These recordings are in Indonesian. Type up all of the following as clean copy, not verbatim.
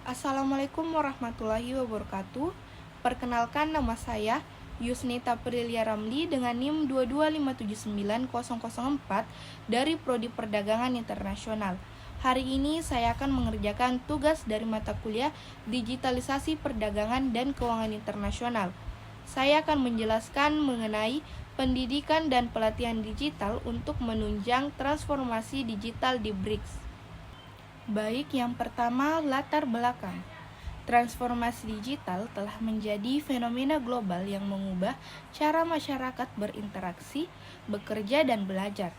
Assalamualaikum warahmatullahi wabarakatuh. Perkenalkan, nama saya Yusnita Prilia Ramli dengan NIM 225790004 dari Prodi Perdagangan Internasional. Hari ini saya akan mengerjakan tugas dari mata kuliah Digitalisasi Perdagangan dan Keuangan Internasional. Saya akan menjelaskan mengenai pendidikan dan pelatihan digital untuk menunjang transformasi digital di BRICS. Baik, yang pertama, latar belakang. Transformasi digital telah menjadi fenomena global yang mengubah cara masyarakat berinteraksi, bekerja, dan belajar.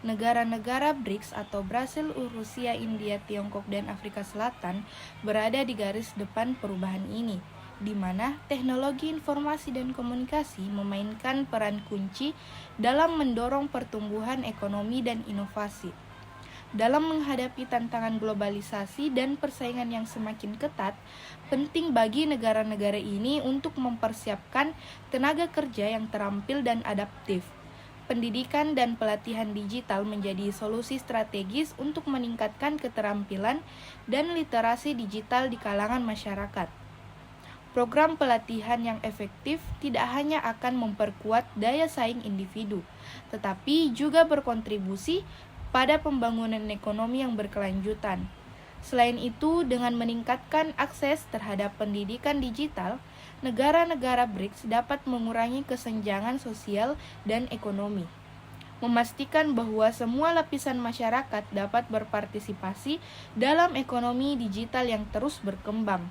Negara-negara BRICS atau Brasil, Rusia, India, Tiongkok, dan Afrika Selatan berada di garis depan perubahan ini, di mana teknologi informasi dan komunikasi memainkan peran kunci dalam mendorong pertumbuhan ekonomi dan inovasi. Dalam menghadapi tantangan globalisasi dan persaingan yang semakin ketat, penting bagi negara-negara ini untuk mempersiapkan tenaga kerja yang terampil dan adaptif. Pendidikan dan pelatihan digital menjadi solusi strategis untuk meningkatkan keterampilan dan literasi digital di kalangan masyarakat. Program pelatihan yang efektif tidak hanya akan memperkuat daya saing individu, tetapi juga berkontribusi pada pembangunan ekonomi yang berkelanjutan. Selain itu, dengan meningkatkan akses terhadap pendidikan digital, negara-negara BRICS dapat mengurangi kesenjangan sosial dan ekonomi, memastikan bahwa semua lapisan masyarakat dapat berpartisipasi dalam ekonomi digital yang terus berkembang.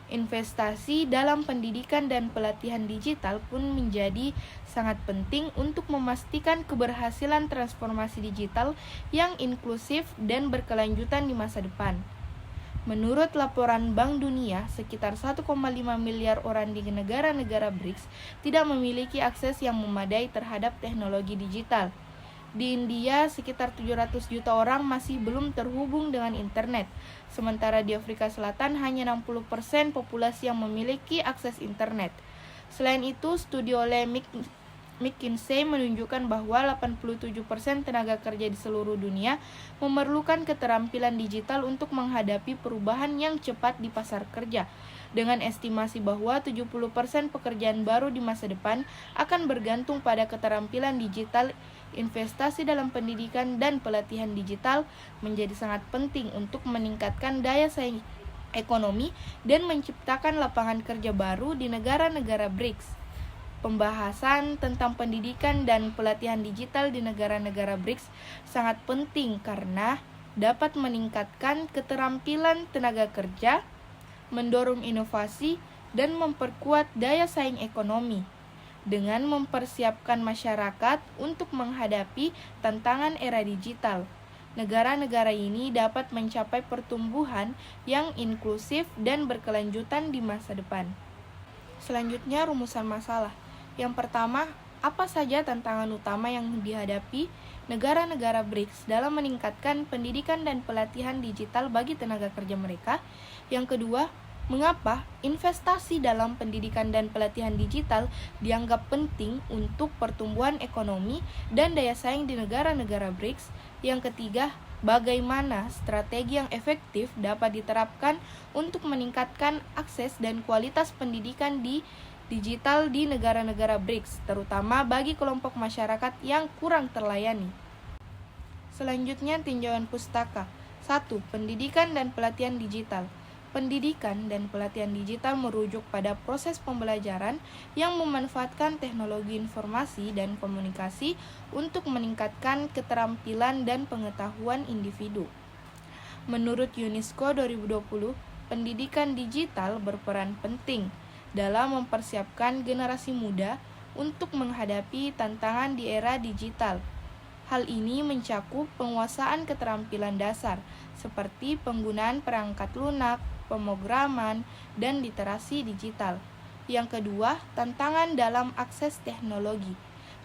Investasi dalam pendidikan dan pelatihan digital pun menjadi sangat penting untuk memastikan keberhasilan transformasi digital yang inklusif dan berkelanjutan di masa depan. Menurut laporan Bank Dunia, sekitar 1,5 miliar orang di negara-negara BRICS tidak memiliki akses yang memadai terhadap teknologi digital. Di India, sekitar 700 juta orang masih belum terhubung dengan internet, sementara di Afrika Selatan hanya 60% populasi yang memiliki akses internet. Selain itu, studi oleh McKinsey menunjukkan bahwa 87% tenaga kerja di seluruh dunia memerlukan keterampilan digital untuk menghadapi perubahan yang cepat di pasar kerja, dengan estimasi bahwa 70% pekerjaan baru di masa depan akan bergantung pada keterampilan digital. Investasi dalam pendidikan dan pelatihan digital menjadi sangat penting untuk meningkatkan daya saing ekonomi dan menciptakan lapangan kerja baru di negara-negara BRICS. Pembahasan tentang pendidikan dan pelatihan digital di negara-negara BRICS sangat penting karena dapat meningkatkan keterampilan tenaga kerja, mendorong inovasi, dan memperkuat daya saing ekonomi. Dengan mempersiapkan masyarakat untuk menghadapi tantangan era digital, negara-negara ini dapat mencapai pertumbuhan yang inklusif dan berkelanjutan di masa depan. Selanjutnya, rumusan masalah. Yang pertama, apa saja tantangan utama yang dihadapi negara-negara BRICS dalam meningkatkan pendidikan dan pelatihan digital bagi tenaga kerja mereka? Yang kedua, mengapa investasi dalam pendidikan dan pelatihan digital dianggap penting untuk pertumbuhan ekonomi dan daya saing di negara-negara BRICS? Yang ketiga, bagaimana strategi yang efektif dapat diterapkan untuk meningkatkan akses dan kualitas pendidikan di digital di negara-negara BRICS, terutama bagi kelompok masyarakat yang kurang terlayani. Selanjutnya, tinjauan pustaka. 1. Pendidikan dan pelatihan digital. Pendidikan dan pelatihan digital merujuk pada proses pembelajaran yang memanfaatkan teknologi informasi dan komunikasi untuk meningkatkan keterampilan dan pengetahuan individu. Menurut UNESCO 2020, pendidikan digital berperan penting dalam mempersiapkan generasi muda untuk menghadapi tantangan di era digital. Hal ini mencakup penguasaan keterampilan dasar seperti penggunaan perangkat lunak, pemrograman, dan literasi digital. Yang kedua, tantangan dalam akses teknologi.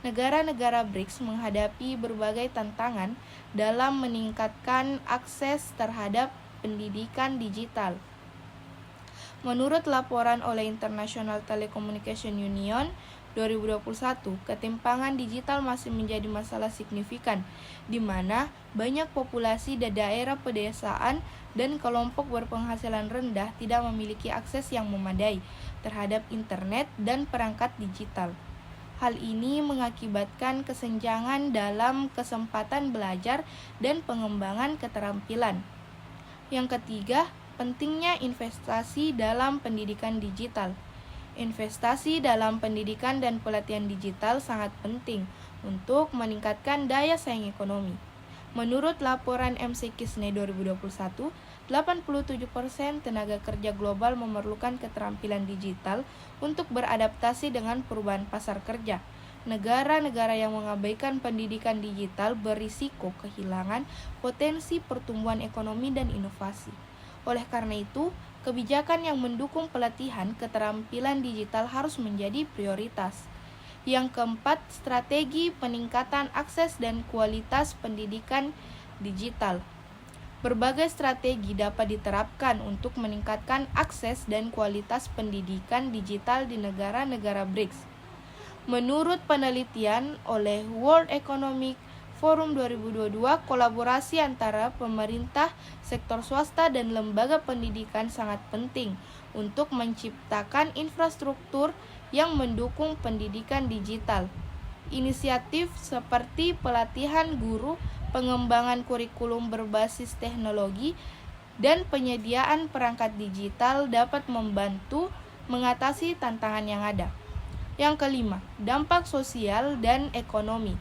Negara-negara BRICS menghadapi berbagai tantangan dalam meningkatkan akses terhadap pendidikan digital. Menurut laporan oleh International Telecommunication Union 2021, ketimpangan digital masih menjadi masalah signifikan, di mana banyak populasi di daerah pedesaan dan kelompok berpenghasilan rendah tidak memiliki akses yang memadai terhadap internet dan perangkat digital. Hal ini mengakibatkan kesenjangan dalam kesempatan belajar dan pengembangan keterampilan. Yang ketiga, pentingnya investasi dalam pendidikan digital. Investasi dalam pendidikan dan pelatihan digital sangat penting untuk meningkatkan daya saing ekonomi. Menurut laporan MC Kisne 2021, 87% tenaga kerja global memerlukan keterampilan digital untuk beradaptasi dengan perubahan pasar kerja. Negara-negara yang mengabaikan pendidikan digital berisiko kehilangan potensi pertumbuhan ekonomi dan inovasi. Oleh karena itu, kebijakan yang mendukung pelatihan keterampilan digital harus menjadi prioritas. Yang keempat, strategi peningkatan akses dan kualitas pendidikan digital. Berbagai strategi dapat diterapkan untuk meningkatkan akses dan kualitas pendidikan digital di negara-negara BRICS. Menurut penelitian oleh World Economic Forum 2022, kolaborasi antara pemerintah, sektor swasta, dan lembaga pendidikan sangat penting untuk menciptakan infrastruktur yang mendukung pendidikan digital. Inisiatif seperti pelatihan guru, pengembangan kurikulum berbasis teknologi, dan penyediaan perangkat digital dapat membantu mengatasi tantangan yang ada. Yang kelima, dampak sosial dan ekonomi.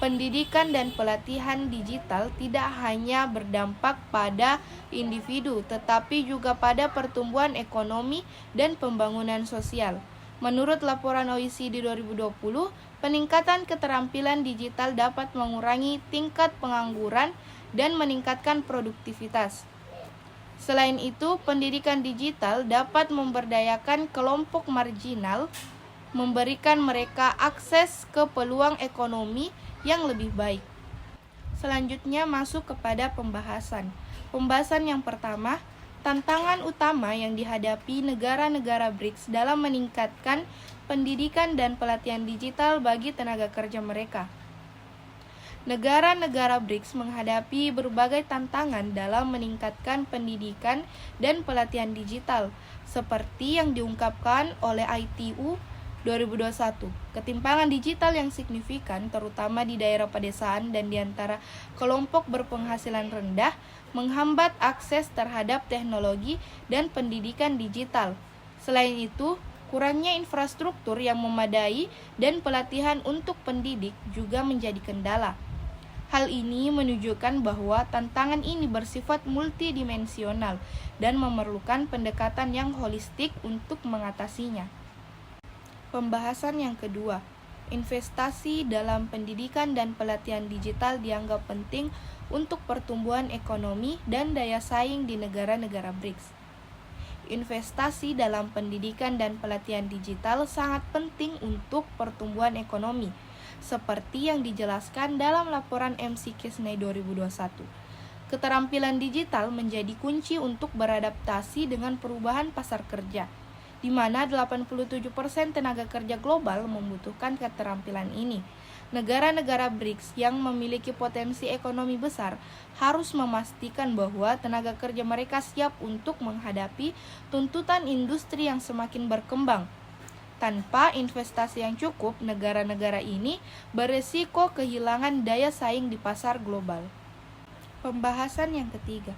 Pendidikan dan pelatihan digital tidak hanya berdampak pada individu, tetapi juga pada pertumbuhan ekonomi dan pembangunan sosial. Menurut laporan OECD 2020, peningkatan keterampilan digital dapat mengurangi tingkat pengangguran dan meningkatkan produktivitas. Selain itu, pendidikan digital dapat memberdayakan kelompok marginal, memberikan mereka akses ke peluang ekonomi yang lebih baik. Selanjutnya masuk kepada pembahasan. Pembahasan yang pertama, tantangan utama yang dihadapi negara-negara BRICS dalam meningkatkan pendidikan dan pelatihan digital bagi tenaga kerja mereka. Negara-negara BRICS menghadapi berbagai tantangan dalam meningkatkan pendidikan dan pelatihan digital, seperti yang diungkapkan oleh ITU 2021. Ketimpangan digital yang signifikan, terutama di daerah pedesaan dan di antara kelompok berpenghasilan rendah, menghambat akses terhadap teknologi dan pendidikan digital. Selain itu, kurangnya infrastruktur yang memadai dan pelatihan untuk pendidik juga menjadi kendala. Hal ini menunjukkan bahwa tantangan ini bersifat multidimensional dan memerlukan pendekatan yang holistik untuk mengatasinya. Pembahasan yang kedua, investasi dalam pendidikan dan pelatihan digital dianggap penting untuk pertumbuhan ekonomi dan daya saing di negara-negara BRICS. Investasi dalam pendidikan dan pelatihan digital sangat penting untuk pertumbuhan ekonomi, seperti yang dijelaskan dalam laporan MC Kisne 2021. Keterampilan digital menjadi kunci untuk beradaptasi dengan perubahan pasar kerja, di mana 87% tenaga kerja global membutuhkan keterampilan ini. Negara-negara BRICS yang memiliki potensi ekonomi besar harus memastikan bahwa tenaga kerja mereka siap untuk menghadapi tuntutan industri yang semakin berkembang. Tanpa investasi yang cukup, negara-negara ini beresiko kehilangan daya saing di pasar global. Pembahasan yang ketiga,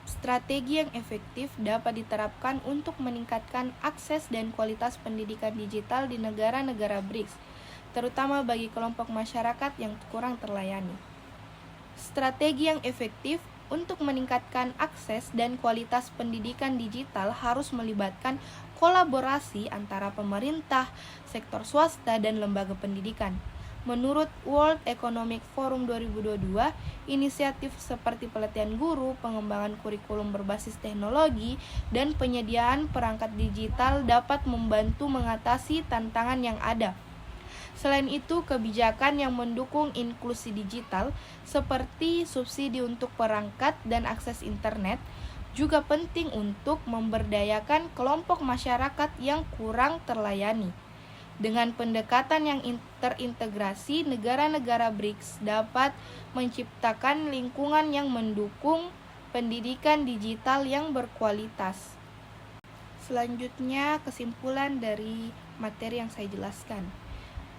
strategi yang efektif dapat diterapkan untuk meningkatkan akses dan kualitas pendidikan digital di negara-negara BRICS, terutama bagi kelompok masyarakat yang kurang terlayani. Strategi yang efektif untuk meningkatkan akses dan kualitas pendidikan digital harus melibatkan kolaborasi antara pemerintah, sektor swasta, dan lembaga pendidikan. Menurut World Economic Forum 2022, inisiatif seperti pelatihan guru, pengembangan kurikulum berbasis teknologi, dan penyediaan perangkat digital dapat membantu mengatasi tantangan yang ada. Selain itu, kebijakan yang mendukung inklusi digital seperti subsidi untuk perangkat dan akses internet juga penting untuk memberdayakan kelompok masyarakat yang kurang terlayani. Dengan pendekatan yang terintegrasi, negara-negara BRICS dapat menciptakan lingkungan yang mendukung pendidikan digital yang berkualitas. Selanjutnya, kesimpulan dari materi yang saya jelaskan.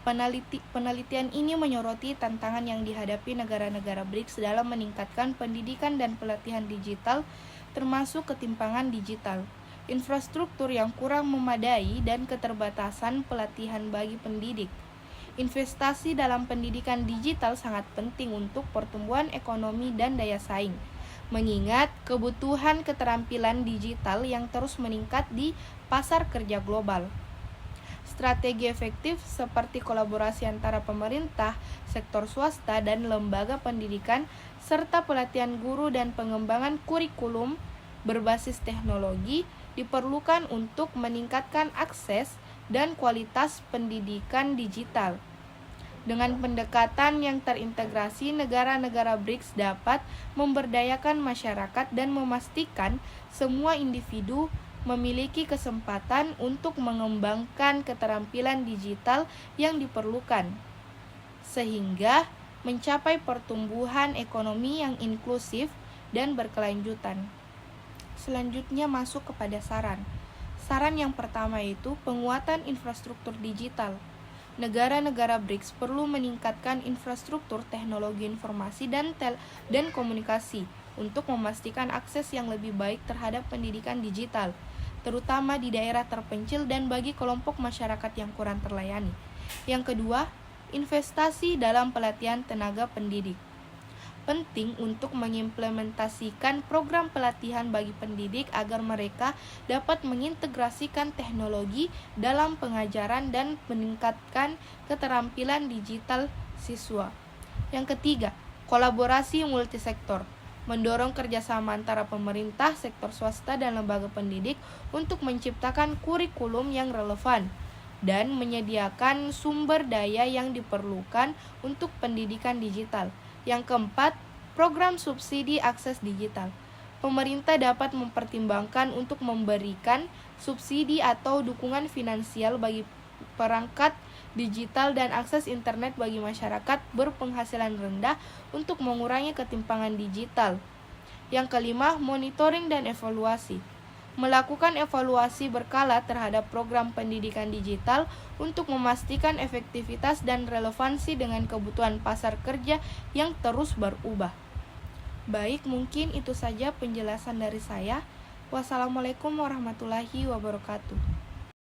Penelitian ini menyoroti tantangan yang dihadapi negara-negara BRICS dalam meningkatkan pendidikan dan pelatihan digital, termasuk ketimpangan digital, infrastruktur yang kurang memadai, dan keterbatasan pelatihan bagi pendidik. Investasi dalam pendidikan digital sangat penting untuk pertumbuhan ekonomi dan daya saing, mengingat kebutuhan keterampilan digital yang terus meningkat di pasar kerja global. Strategi efektif seperti kolaborasi antara pemerintah, sektor swasta, dan lembaga pendidikan, serta pelatihan guru dan pengembangan kurikulum berbasis teknologi diperlukan untuk meningkatkan akses dan kualitas pendidikan digital. Dengan pendekatan yang terintegrasi, negara-negara BRICS dapat memberdayakan masyarakat dan memastikan semua individu memiliki kesempatan untuk mengembangkan keterampilan digital yang diperlukan, sehingga mencapai pertumbuhan ekonomi yang inklusif dan berkelanjutan. Selanjutnya masuk kepada saran. Saran yang pertama yaitu penguatan infrastruktur digital. Negara-negara BRICS perlu meningkatkan infrastruktur teknologi informasi dan komunikasi untuk memastikan akses yang lebih baik terhadap pendidikan digital, terutama di daerah terpencil dan bagi kelompok masyarakat yang kurang terlayani. Yang kedua, investasi dalam pelatihan tenaga pendidik. Penting untuk mengimplementasikan program pelatihan bagi pendidik agar mereka dapat mengintegrasikan teknologi dalam pengajaran dan meningkatkan keterampilan digital siswa. Yang ketiga, kolaborasi multisektor. Mendorong kerjasama antara pemerintah, sektor swasta, dan lembaga pendidik untuk menciptakan kurikulum yang relevan dan menyediakan sumber daya yang diperlukan untuk pendidikan digital. Yang keempat, program subsidi akses digital. Pemerintah dapat mempertimbangkan untuk memberikan subsidi atau dukungan finansial bagi perangkat digital dan akses internet bagi masyarakat berpenghasilan rendah untuk mengurangi ketimpangan digital. Yang kelima, monitoring dan evaluasi. Melakukan evaluasi berkala terhadap program pendidikan digital untuk memastikan efektivitas dan relevansi dengan kebutuhan pasar kerja yang terus berubah. Baik, mungkin itu saja penjelasan dari saya. Wassalamualaikum warahmatullahi wabarakatuh.